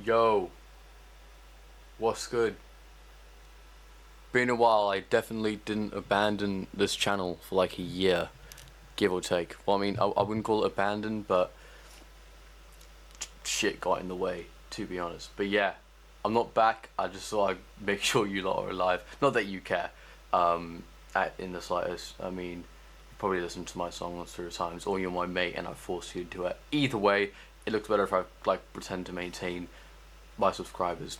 Yo, what's good? Been a while. I definitely didn't abandon this channel for like a year, give or take. Well, I mean, I wouldn't call it abandoned, but shit got in the way, to be honest. But yeah, I'm not back. I just thought I'd make sure you lot are alive. Not that you care, in the slightest. I mean, you probably listened to my song once 3 times, or you're my mate and I forced you to do it. Either way, it looks better if I like pretend to maintain my subscribers.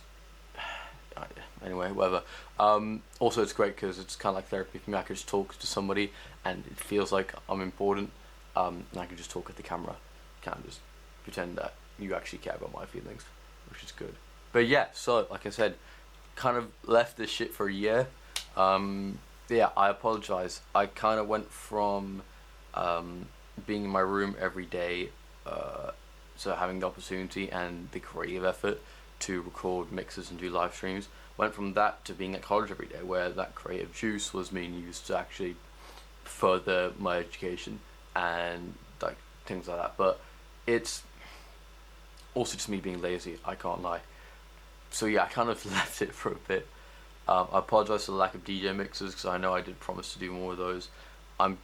Anyway, whatever. Also, it's great because it's kind of like therapy for me. I can just talk to somebody and it feels like I'm important, and I can just talk at the camera, kind of just pretend that you actually care about my feelings, which is good. But yeah, so like I said, kind of left this shit for a year. Yeah, I apologize. I kind of went from being in my room every day, so having the opportunity and the creative effort to record mixes and do live streams, went from that to being at college every day, where that creative juice was being used to actually further my education and like things like that. But it's also just me being lazy, I can't lie. So yeah, I kind of left it for a bit. I apologize for the lack of DJ mixes because I know I did promise to do more of those. I'm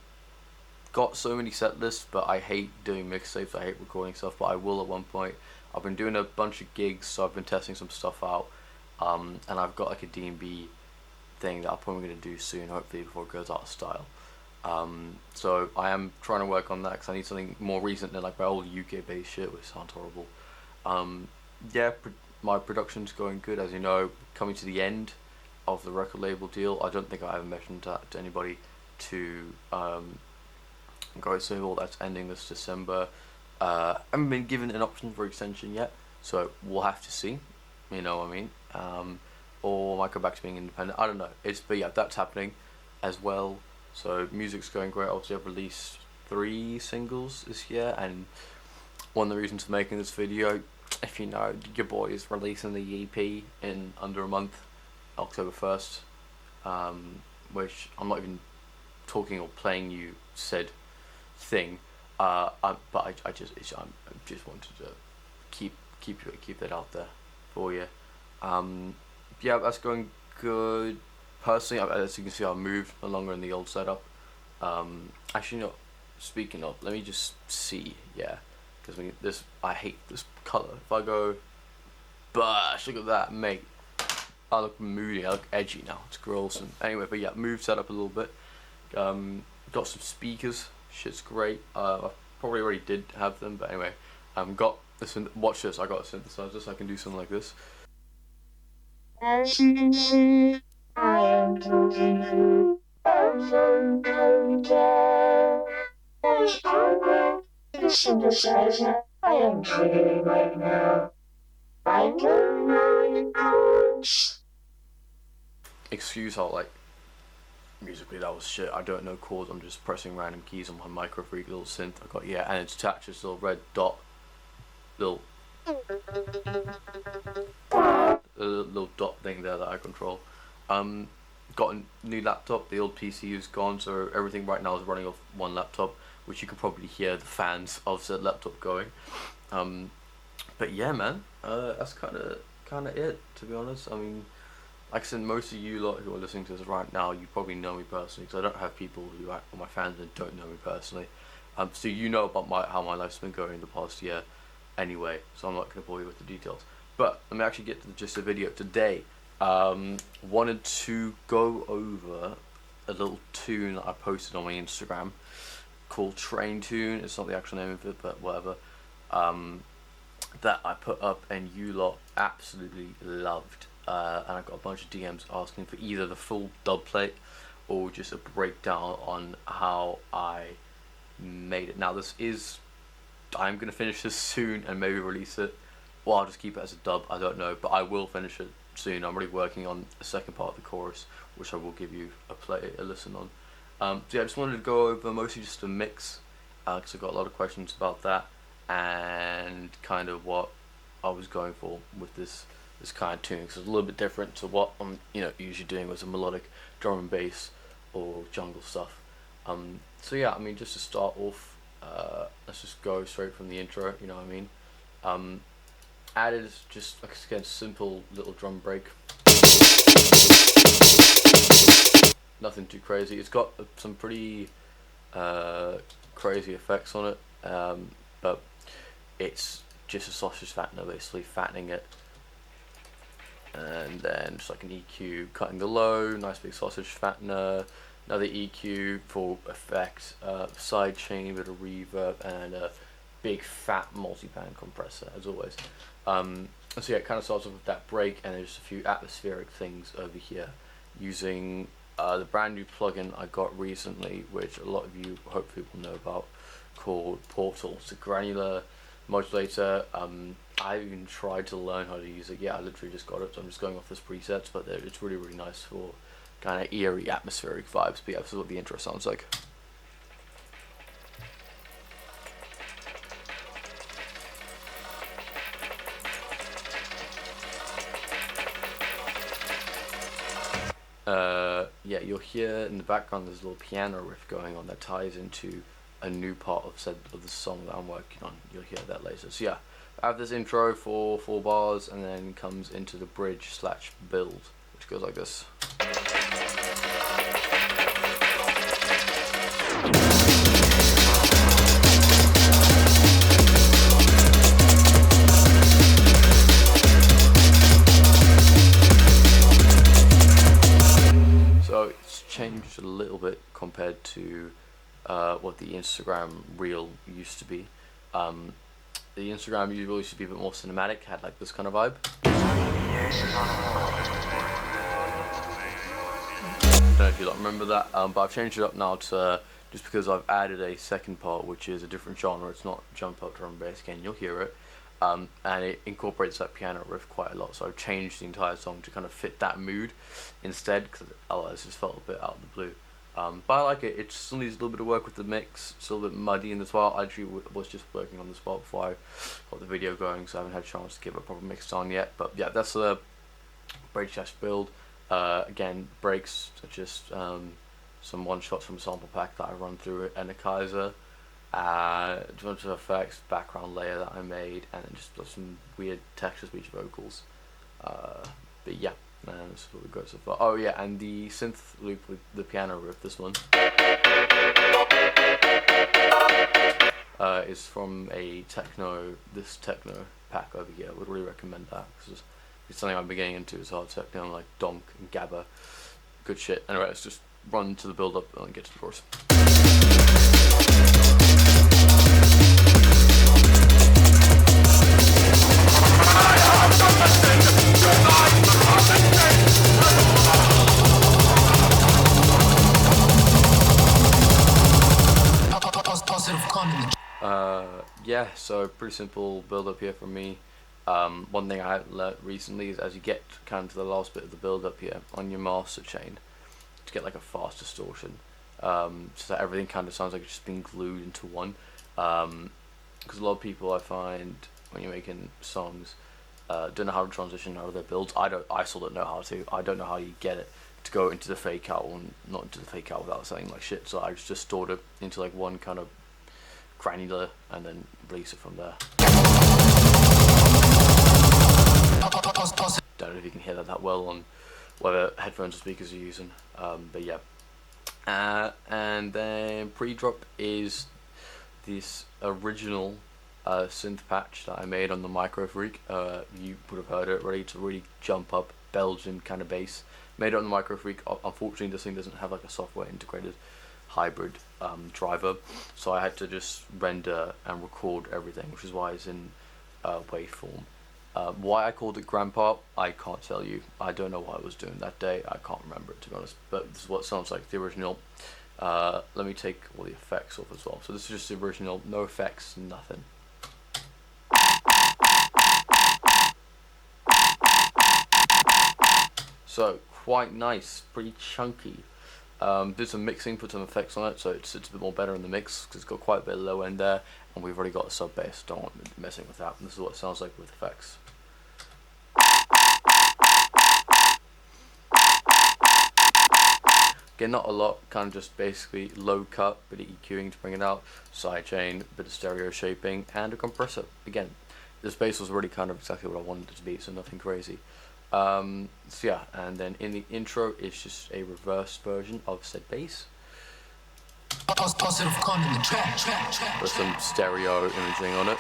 got so many set lists, but I hate doing mixtapes. I hate recording stuff, but I will at one point. I've been doing a bunch of gigs, so I've been testing some stuff out, and I've got like a D&B thing that I'm probably going to do soon, hopefully before it goes out of style. So I am trying to work on that because I need something more recent than like my old UK based shit, which sounds horrible. Yeah, my production's going good, as you know, coming to the end of the record label deal. I don't think I ever mentioned that to anybody to go single. That's ending this December. I haven't been given an option for extension yet, so we'll have to see. You know what I mean? Or I might go back to being independent. I don't know. But yeah, that's happening as well. So music's going great. Obviously, I've released 3 singles this year, and one of the reasons for making this video, if you know, your boy is releasing the EP in under a month, October 1st, which I'm not even talking or playing you said thing. But I just wanted to keep that out there for you. Yeah, that's going good. Personally, as you can see, I've moved no longer in the old setup. Actually, no. Speaking of, let me just see. Yeah, because I hate this color. If I go, bash, look at that, mate. I look moody. I look edgy now. It's awesome. Anyway, but yeah, moved setup a little bit. Got some speakers. Shit's great. I probably already did have them, but anyway, got this. Watch this. I got a synthesizer, so I can do something like this. As you can see, I am talking to the synthesizer I am playing right now. I don't know the chords. Excuse how like musically that was shit. I don't know chords. I'm just pressing random keys on my micro freak little synth I got. Yeah, and it's attached to this little red dot, little dot thing there that I control. Got a new laptop. The old PC is gone, so everything right now is running off one laptop, which you can probably hear the fans of said laptop going. But yeah, man, that's kind of it, to be honest. I mean, like I said, most of you lot who are listening to this right now, you probably know me personally, because I don't have people who are my fans and don't know me personally. So you know about how my life's been going the past year anyway, so I'm not going to bore you with the details. But let me actually get to the gist of the video today. Wanted to go over a little tune that I posted on my Instagram called Train Tune. It's not the actual name of it, but whatever. That I put up and you lot absolutely loved. And I got a bunch of DMs asking for either the full dub plate or just a breakdown on how I made it. Now I'm going to finish this soon and maybe release it, or I'll just keep it as a dub, I don't know, but I will finish it soon. I'm already working on the second part of the chorus, which I will give you a listen on. So yeah, I just wanted to go over mostly just a mix, because I got a lot of questions about that, and kind of what I was going for with this kind of tune, because it's a little bit different to what I'm usually doing with a melodic drum and bass or jungle stuff. So yeah, I mean, just to start off, let's just go straight from the intro, you know what I mean. added just like again simple little drum break. Nothing too crazy. It's got some pretty crazy effects on it, but it's just a sausage fattener, basically fattening it, and then just like an EQ cutting the low, nice big sausage fattener, another EQ for effect, side chain, bit of reverb, and a big fat multi-band compressor as always. So yeah, it kind of starts off with that break, and there's a few atmospheric things over here using the brand new plugin I got recently, which a lot of you hopefully will know about, called Portal. It's a granular modulator. I even tried to learn how to use it. Yeah, I literally just got it, so I'm just going off this presets, but it's really, really nice for kind of eerie atmospheric vibes. But yeah, this is what the intro sounds like. Yeah, you'll hear in the background there's a little piano riff going on that ties into a new part of the song that I'm working on. You'll hear that later. So yeah, I have this intro for 4 bars, and then comes into the bridge / build, which goes like this. So it's changed a little bit compared to what the Instagram reel used to be. The Instagram reel used to be a bit more cinematic, had like this kind of vibe. Don't know if you remember that, but I've changed it up now to just because I've added a second part, which is a different genre. It's not jump up drum and bass again. You'll hear it. And it incorporates that piano riff quite a lot, so I've changed the entire song to kind of fit that mood instead, because otherwise it just felt a bit out of the blue. But I like it. It still needs a little bit of work with the mix. It's a little bit muddy in the spot. I actually was just working on the spot before I got the video going, so I haven't had a chance to give a proper mix on yet. But yeah, that's the break / build. Again, breaks are just some one shots from a sample pack that I run through it, and a Kyger. A bunch of effects, background layer that I made, and then just some weird texture speech vocals. But yeah, that's what we've got so far. Oh yeah, and the synth loop with the piano riff, this one, is from a this techno pack over here. I would really recommend that, because it's something I've been getting into. It's hard techno, like DONK and gabba. Good shit. Anyway, let's just run to the build up and get to the chorus. Yeah, so pretty simple build up here from me. One thing I learned recently is, as you get kind of to the last bit of the build up here on your master chain, to get like a fast distortion, so that everything kind of sounds like it's just being glued into one. Because a lot of people, I find, when you're making songs, don't know how to transition out of their builds. I still don't know how to. I don't know how you get it to go into the fake out, and not into the fake out without saying like shit. So I just stored it into like one kind of granular, and then release it from there. Don't know if you can hear that well on whether headphones or speakers you're using, but yeah. And then pre-drop is this original synth patch that I made on the Micro Freak. You would have heard it already. To really jump up Belgian kind of bass. Made it on the Micro Freak. Unfortunately, this thing doesn't have like a software integrated hybrid driver, so I had to just render and record everything, which is why it's in waveform. Why I called it Grandpa, I can't tell you. I don't know what I was doing that day. I can't remember it, to be honest, but this is what it sounds like, the original. Let me take all the effects off as well. So this is just the original, no effects, nothing. So quite nice, pretty chunky. Did some mixing, put some effects on it, so it's a bit more better in the mix, because it's got quite a bit of low end there, and we've already got a sub bass. Don't want to be messing with that. And this is what it sounds like with effects. Again, not a lot, kind of just basically low cut, bit of EQing to bring it out, sidechain, bit of stereo shaping, and a compressor. Again, this bass was already kind of exactly what I wanted it to be, so nothing crazy. So yeah, and then in the intro it's just a reverse version of said bass. With some stereo imaging on it.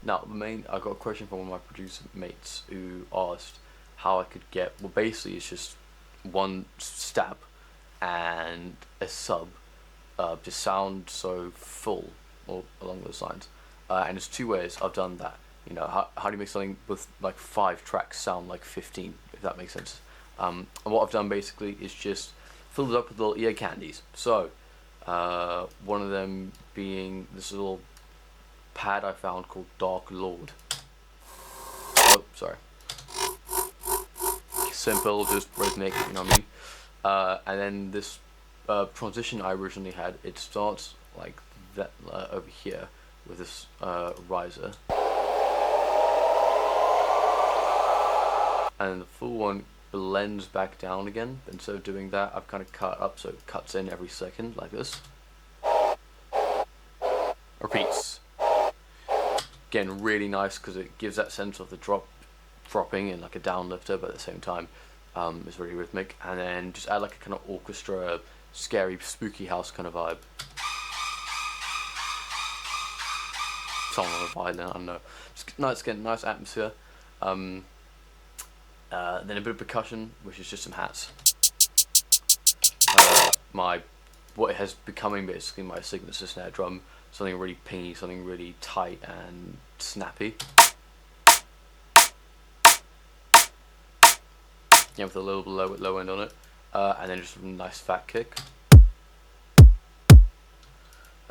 Now I got a question from one of my producer mates who asked how I could get, well basically it's just one stab and a sub just sound so full, or along those lines, and there's two ways I've done that. You know, how do you make something with like 5 tracks sound like 15, if that makes sense. And what I've done basically is just filled it up with little ear candies. So one of them being this little pad I found called Dark Lord. Oh, sorry. Simple, just rhythmic, you know what I mean? And then this transition I originally had, it starts like that over here with this riser. And the full one blends back down again. Instead of doing that, I've kind of cut up so it cuts in every second like this. Repeats. Again, really nice because it gives that sense of the dropping in like a down lifter, but at the same time it's really rhythmic. And then just add like a kind of orchestra, scary, spooky house kind of vibe. Song on a violin, I don't know. Just nice, again, nice atmosphere. Then a bit of percussion, which is just some hats. What it has becoming basically my signature snare drum, something really pingy, something really tight and snappy. Yeah, with a little low end on it, and then just a nice fat kick.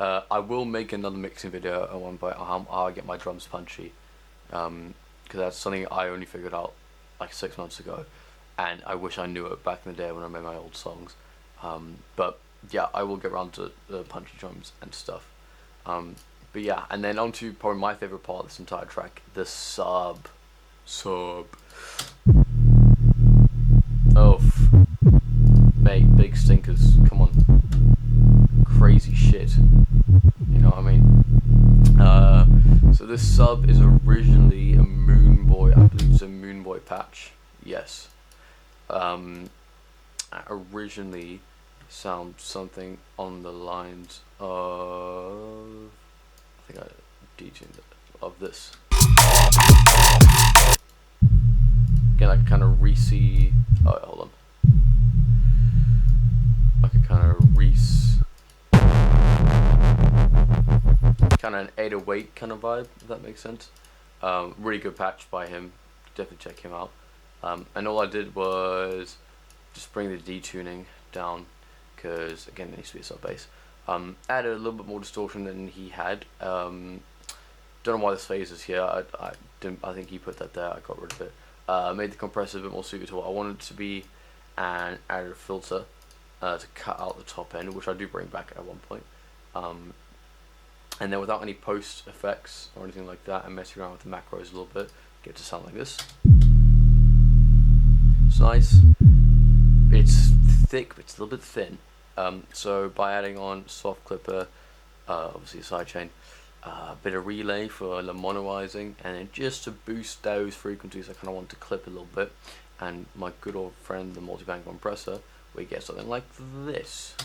I will make another mixing video at one point on how I get my drums punchy, because that's something I only figured out like 6 months ago, and I wish I knew it back in the day when I made my old songs. But yeah, I will get around to the punchy drums and stuff. But yeah, and then on to probably my favorite part of this entire track, the sub. Oh, mate, big stinkers, come on. Crazy shit, you know what I mean? So this sub is originally a Moon Boy, I believe it's a Moon Boy patch, yes. Originally sound something on the lines of, I think I detuned it, of this. Again, I can kind of re-see, oh hold on. I could kind of kind of an 808 kind of vibe, if that makes sense. Really good patch by him, definitely check him out. And all I did was just bring the detuning down, because again it needs to be a sub bass. Added a little bit more distortion than he had. Don't know why this phase is here. I think he put that there. I got rid of it. Made the compressor a bit more suited to what I wanted it to be, and added a filter to cut out the top end, which I do bring back at one point. And then without any post effects or anything like that, and messing around with the macros a little bit, get it to sound like this. It's nice. It's thick, but it's a little bit thin. So by adding on soft clipper, obviously a sidechain, a bit of relay for the monoizing, and then just to boost those frequencies I kind of want to clip a little bit, and my good old friend the multi-band compressor, we get something like this.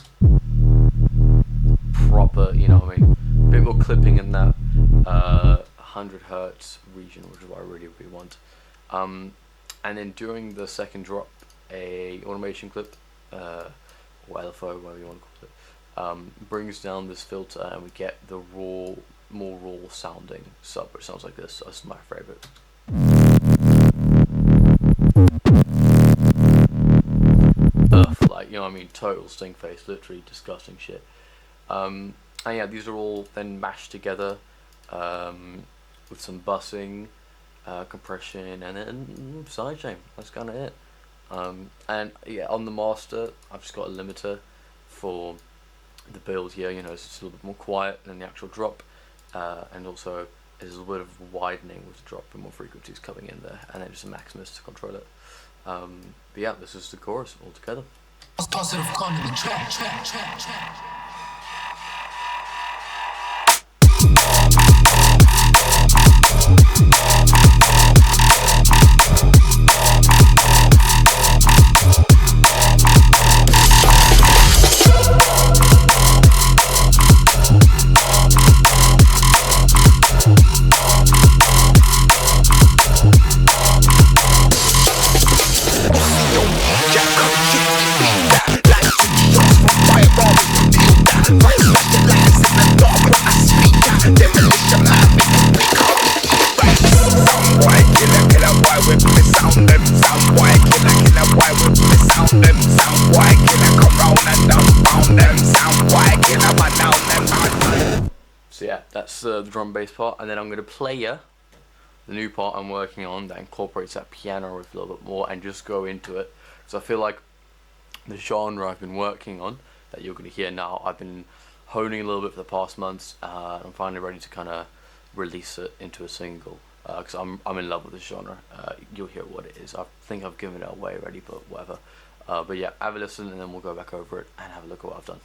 Proper, you know what I mean, a bit more clipping in that 100 Hertz region, which is what I really want. And then during the second drop, a automation clip, or LFO, whatever you want to call it, brings down this filter, and we get the raw, more raw sounding sub, which sounds like this. That's my favorite. Like, you know what I mean, total stink face, literally disgusting shit. And yeah, these are all then mashed together with some bussing, compression, and then sidechain. That's kind of it. And yeah, on the master, I've just got a limiter for the build here. You know, it's just a little bit more quiet than the actual drop, and also there's a little bit of widening with the drop and more frequencies coming in there, and then just a Maximus to control it. But yeah, this is the chorus all together. Positive con in the track. So yeah, that's the drum bass part, and then I'm going to play you the new part I'm working on that incorporates that piano riff a little bit more and just go into it. So I feel like the genre I've been working on that you're going to hear now, I've been honing a little bit for the past months. I'm finally ready to kind of release it into a single because I'm in love with this genre. You'll hear what it is. I think I've given it away already, but whatever. But yeah, have a listen and then we'll go back over it and have a look at what I've done.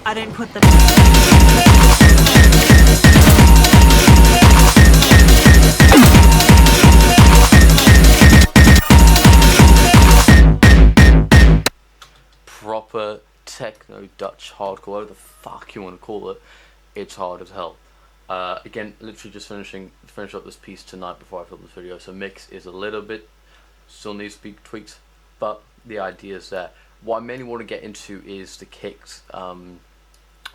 I didn't put the proper techno Dutch hardcore, whatever the fuck you want to call it. It's hard as hell. Again, literally just finish up this piece tonight before I film this video. So mix is a little bit, still needs to be tweaked, but the idea is there. What I mainly want to get into is the kicks.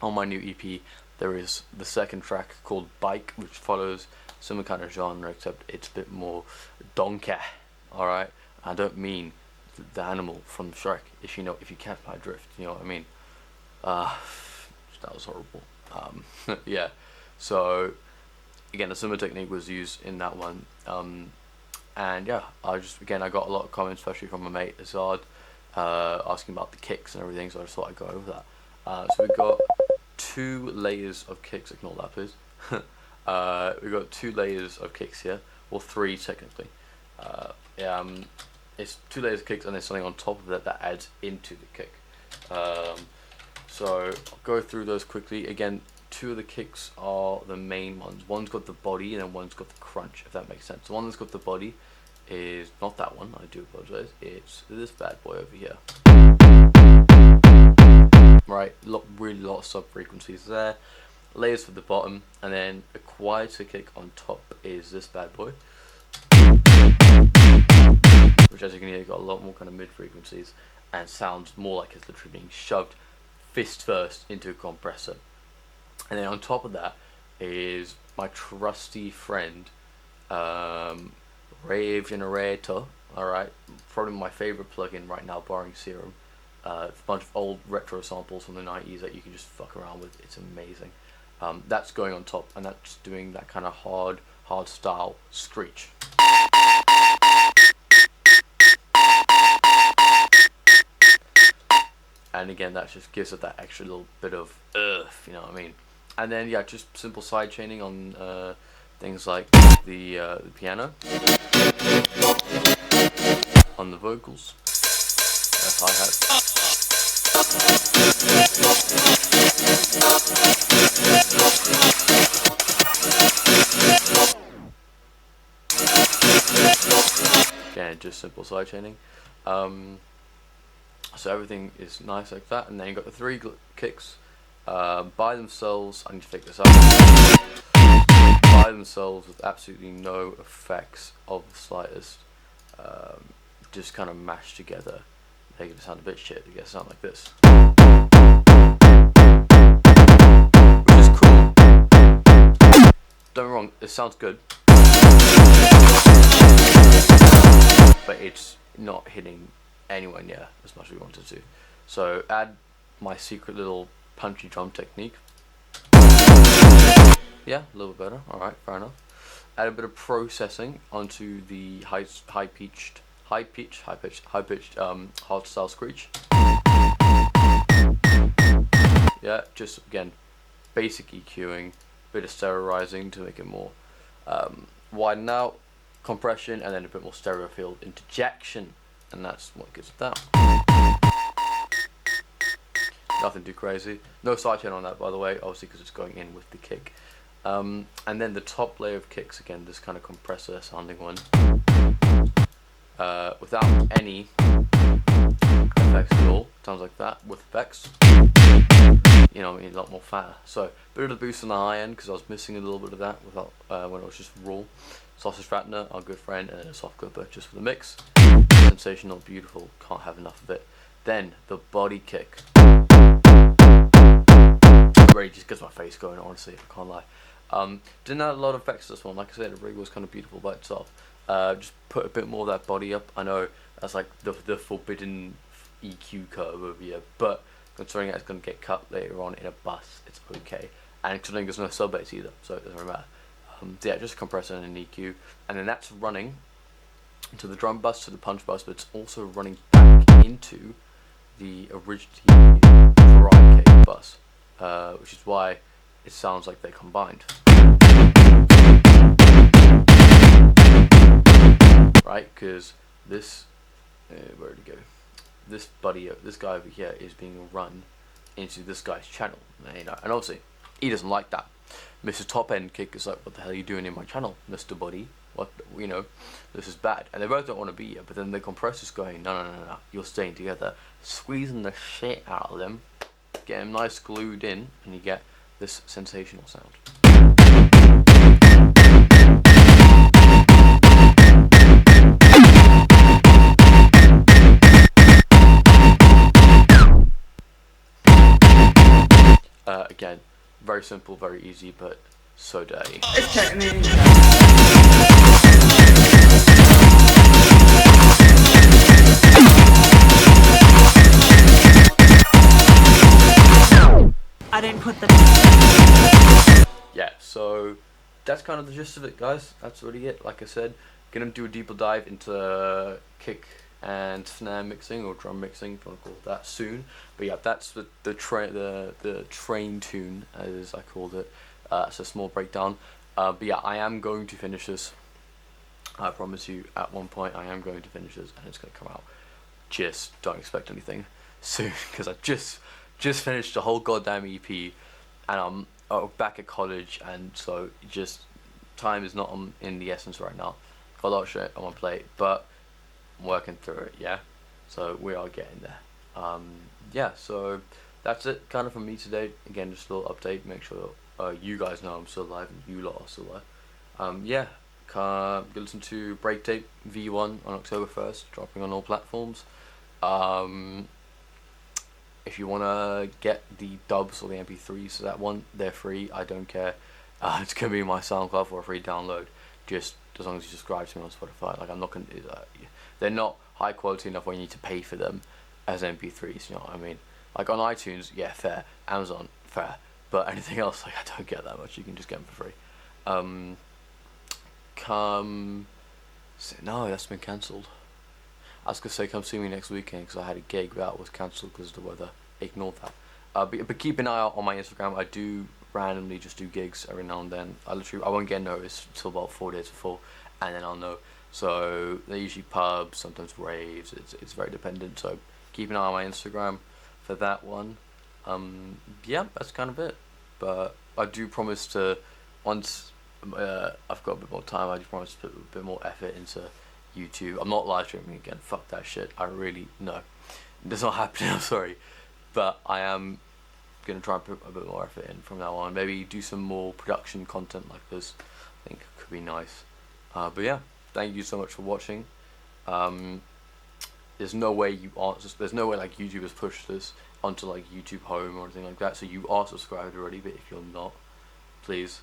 On my new EP, there is the second track called Bike, which follows similar kind of genre, except it's a bit more DONK. Alright, I don't mean the animal from Shrek. If you catch my drift, you know what I mean. That was horrible. Yeah. So again, a similar technique was used in that one. And yeah, I got a lot of comments, especially from my mate Azad, asking about the kicks and everything. So I just thought I'd go over that. So we got 2 layers of kicks. Ignore that, please. We got 2 layers of kicks here, or 3 technically. It's 2 layers of kicks, and there's something on top of that adds into the kick. So I'll go through those quickly. Again, 2 of the kicks are the main ones. One's got the body, and then one's got the crunch, if that makes sense. The one that's got the body is not that one. I do apologize. It's this bad boy over here. Right, really lot of sub frequencies there. Layers for the bottom, and then a quieter kick on top is this bad boy, which, as you can hear, got a lot more kind of mid frequencies and sounds more like it's literally being shoved fist first into a compressor. And then on top of that is my trusty friend, Rave Generator. Alright, probably my favorite plugin right now, barring Serum. A bunch of old retro samples from the 90s that you can just fuck around with. It's amazing. That's going on top, and that's doing that kind of hard style screech. And again, that just gives it that extra little bit of you know what I mean. And then yeah, just simple side chaining on things like the piano, on the vocals, hi-hat. Again, just simple side chaining. So everything is nice like that, and then you've got the 3 kicks by themselves. I need to figure this out. By themselves with absolutely no effects of the slightest, just kind of mashed together, make it sound a bit shit to get a sound like this, which is cool. Don't get me wrong, it sounds good, but it's not hitting anywhere near as much as we wanted to. So add my secret little punchy drum technique. Yeah, a little bit better. Alright, fair enough. Add a bit of processing onto the high pitched hardstyle screech. Yeah, just again, basic EQing, bit of stereoizing to make it more widen out, compression, and then a bit more stereo field interjection, and that's what gives it that. Nothing too crazy. No sidechain on that, by the way, obviously because it's going in with the kick. And then the top layer of kicks, again, this kind of compressor sounding one, without any effects at all. Sounds like that with effects. You know, I mean, a lot more fatter. So, bit of the boost on the high end because I was missing a little bit of that without when it was just raw. Sausage fattener, our good friend, and then a soft clipper just for the mix. Sensational, beautiful, can't have enough of it. Then the body kick. Really just gets my face going, honestly, I can't lie. Didn't have a lot of effects this one. Like I said, the rig was kind of beautiful by itself. Just put a bit more of that body up. I know that's like the forbidden EQ curve over here, but considering it's going to get cut later on in a bus, it's okay. And considering there's no sub bass either, so it doesn't really matter. Yeah, just a compressor and an EQ, and then that's running to the drum bus, to the punch bus, but it's also running back into the original variety bus, which is why it sounds like they're combined. Right, because this, where did it go? This this guy over here is being run into this guy's channel, and obviously he doesn't like that. Mr. Top End Kick is like, what the hell are you doing in my channel, Mr. Buddy? What, you know, this is bad. And they both don't want to be here, but then the compressor's going, no, you're staying together, squeezing the shit out of them, get them nice glued in, and you get this sensational sound. Again, very simple, very easy, but so dirty. It's TECHNO. I didn't put the... Yeah, so that's kind of the gist of it, guys. That's really it. Like I said, gonna do a deeper dive into kick and snare mixing, or drum mixing, if you want to call it that, soon. But yeah, that's the train tune, as I called it. It's a small breakdown. But yeah, I am going to finish this. I promise you, at one point I am going to finish this, and it's going to come out. Just don't expect anything soon, because I just finished the whole goddamn EP, and I'm back at college, and so just time is not in the essence right now. Got a lot of shit on my plate, but I'm working through it, yeah. So we are getting there. Yeah, so that's it kind of from me today. Again, just a little update, make sure you guys know I'm still alive and you lot are still alive. Yeah, go listen to BreakTape V1 on October 1st, dropping on all platforms. If you want to get the dubs or the MP3s to that one, they're free, I don't care. It's going to be my SoundCloud for a free download, just as long as you subscribe to me on Spotify. Like, I'm not going to do that. They're not high quality enough where you need to pay for them as MP3s, you know what I mean? Like on iTunes, yeah, fair. Amazon, fair. But anything else, like, I don't get that much. You can just get them for free. No, that's been cancelled. I was going to say come see me next weekend because I had a gig that was cancelled because of the weather. Ignore that. But keep an eye out on my Instagram. I do randomly just do gigs every now and then. I won't get noticed until about 4 days before, and then I'll know. So they're usually pubs, sometimes raves. It's very dependent. So keep an eye on my Instagram for that one. Yeah, that's kind of it. But I do promise to, once I've got a bit more time, I do promise to put a bit more effort into YouTube. I'm not live streaming again. Fuck that shit. I really no. It's not happening. I'm sorry, but I am gonna try and put a bit more effort in from now on. Maybe do some more production content like this. I think could be nice. But yeah, thank you so much for watching. There's no way there's no way like YouTube has pushed this onto like YouTube Home or anything like that. So you are subscribed already, but if you're not, please.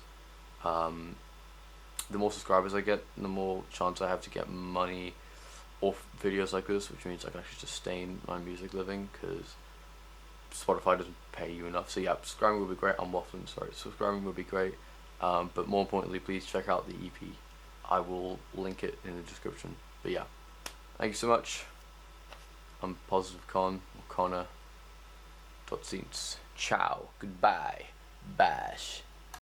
The more subscribers I get, the more chance I have to get money off videos like this, which means I can actually sustain my music living, because Spotify doesn't pay you enough. So yeah, subscribing would be great. I'm waffling, sorry. Subscribing would be great. But more importantly, please check out the EP. I will link it in the description. But yeah, thank you so much. I'm Positive Con, or Connor. Tot ziens. Ciao. Goodbye. Bash.